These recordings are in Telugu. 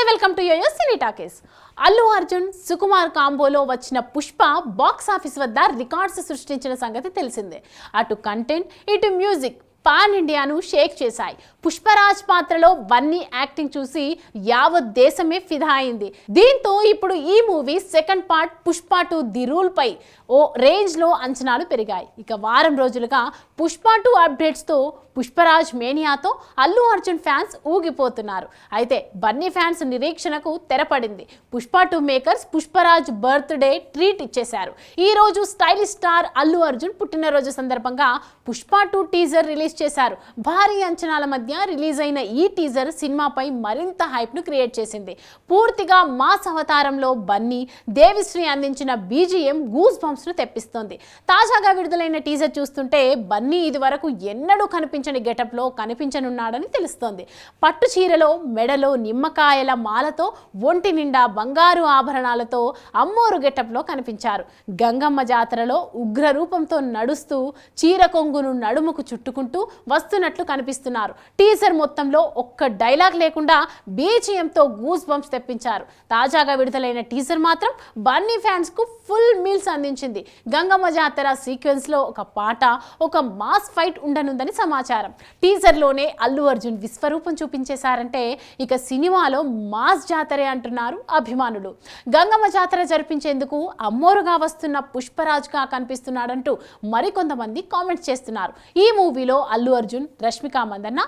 Welcome to YoYo Cine Talkies. Allu Arjun Sukumar కాంబోలో వచ్చిన పుష్ప బాక్స్ ఆఫీస్ వద్ద రికార్డ్స్ సృష్టించిన సంగతి తెలిసిందే. అటు కంటెంట్ ఇటు మ్యూజిక్ పాన్ ఇండియాను షేక్ చేశాయి. పుష్పరాజ్ పాత్రలో బన్నీ యాక్టింగ్ చూసి యావత్ దేశమే ఫిదా అయింది. దీంతో ఇప్పుడు ఈ movie second part Pushpa 2 the rule పై ఓ రేంజ్ లో అంచనాలు పెరిగాయి. ఇక వారం రోజులుగా పుష్ప 2 అప్డేట్స్ తో పుష్పరాజ్ మేనియాతో అల్లు అర్జున్ ఫ్యాన్స్ ఊగిపోతున్నారు. అయితే బన్నీ ఫ్యాన్స్ నిరీక్షణకు తెరపడింది. Pushpa 2 makers Pushparaj birthday treat ఇచ్చేశారు. ఈ రోజు స్టైలిష్ స్టార్ అల్లు అర్జున్ పుట్టినరోజు సందర్భంగా పుష్ప 2 టీజర్ రిలీజ్ చేశారు. భారీ అంచనాల మధ్య రిలీజ్ అయిన ఈ టీజర్ సినిమాపై మరింత హైప్ ను క్రియేట్ చేసింది. పూర్తిగా మాస్ అవతారంలో బన్నీ, దేవిశ్రీ అందించిన బీజిఎం గూస్ బంప్స్ ను తెప్పిస్తోంది. తాజాగా విడుదలైన టీజర్ చూస్తుంటే బన్నీ ఇది వరకు ఎన్నడూ కనిపించని గెటప్ లో కనిపించనున్నాడని తెలుస్తోంది. పట్టు చీరలో, మెడలో నిమ్మకాయల మాలతో, ఒంటి నిండా బంగారు ఆభరణాలతో అమ్మోరు గెటప్ లో కనిపించారు. గంగమ్మ జాతరలో ఉగ్ర రూపంతో నడుస్తూ చీర కొంగును నడుముకు చుట్టుకుంటూ వస్తున్నట్లు కనిపిస్తున్నారు. టీజర్ మొత్తంలో ఒక్క డైలాగ్ లేకుండా బీజిఎంతో గూస్ బంప్స్ తెప్పించారు. తాజాగా విడుదలైన టీజర్ మాత్రం బన్నీ ఫ్యాన్స్ కు ఫుల్ మీల్స్ అందించింది. గంగమ్మ జాతర సీక్వెన్స్ లో ఒక పాట, ఒక మాస్ ఫైట్ ఉండనుందని సమాచారం. టీజర్ లోనే అల్లు అర్జున్ విశ్వరూపం చూపించేశారంటే ఇక సినిమాలో మాస్ జాతరే అంటున్నారు అభిమానులు. గంగమ్మ జాతర జరిపించేందుకు అమ్మోరుగా వస్తున్న పుష్పరాజ్ గా కనిపిస్తున్నాడంటూ మరికొంతమంది కామెంట్స్ చేస్తున్నారు. ఈ మూవీలో అల్లు అర్జున్, రష్మిక మందన్న,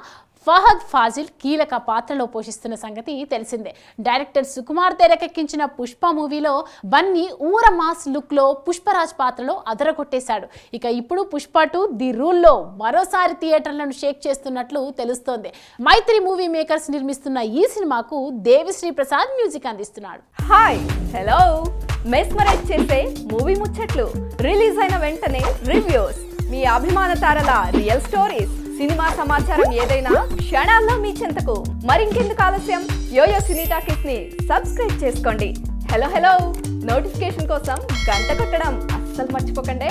ఫహద్ ఫాజిల్ కీలక పాత్రలో పోషిస్తున్న సంగతి తెలిసిందే. డైరెక్టర్ సుకుమార్ తెరకెక్కించిన పుష్ప మూవీలో బన్నీ ఊర మాస్ లుక్ లో పుష్పరాజ్ పాత్రలో అదరగొట్టేశాడు. ఇక ఇప్పుడు పుష్ప 2 ది రూల్ లో మరోసారి థియేటర్లను షేక్ చేస్తున్నట్లు తెలుస్తోంది. మైత్రి మూవీ మేకర్స్ నిర్మిస్తున్న ఈ సినిమాకు దేవిశ్రీ ప్రసాద్ మ్యూజిక్ అందిస్తున్నాడు. హాయ్ హలో మెస్మరైజ్ చేసే మూవీ ముచ్చట్లు, రిలీజ్ అయిన వెంటనే రివ్యూస్, మీ అభిమాన తారల రియల్ స్టోరీస్, సినిమా సమాచారం ఏదైనా క్షణాల్లో మీ చెంతకు. మరింకెందుకు ఆలస్యం, యోయో సినీ టాకీస్ ని సబ్స్క్రైబ్ చేసుకోండి. హలో నోటిఫికేషన్ కోసం గంట కొట్టడం అస్సలు మర్చిపోకండి.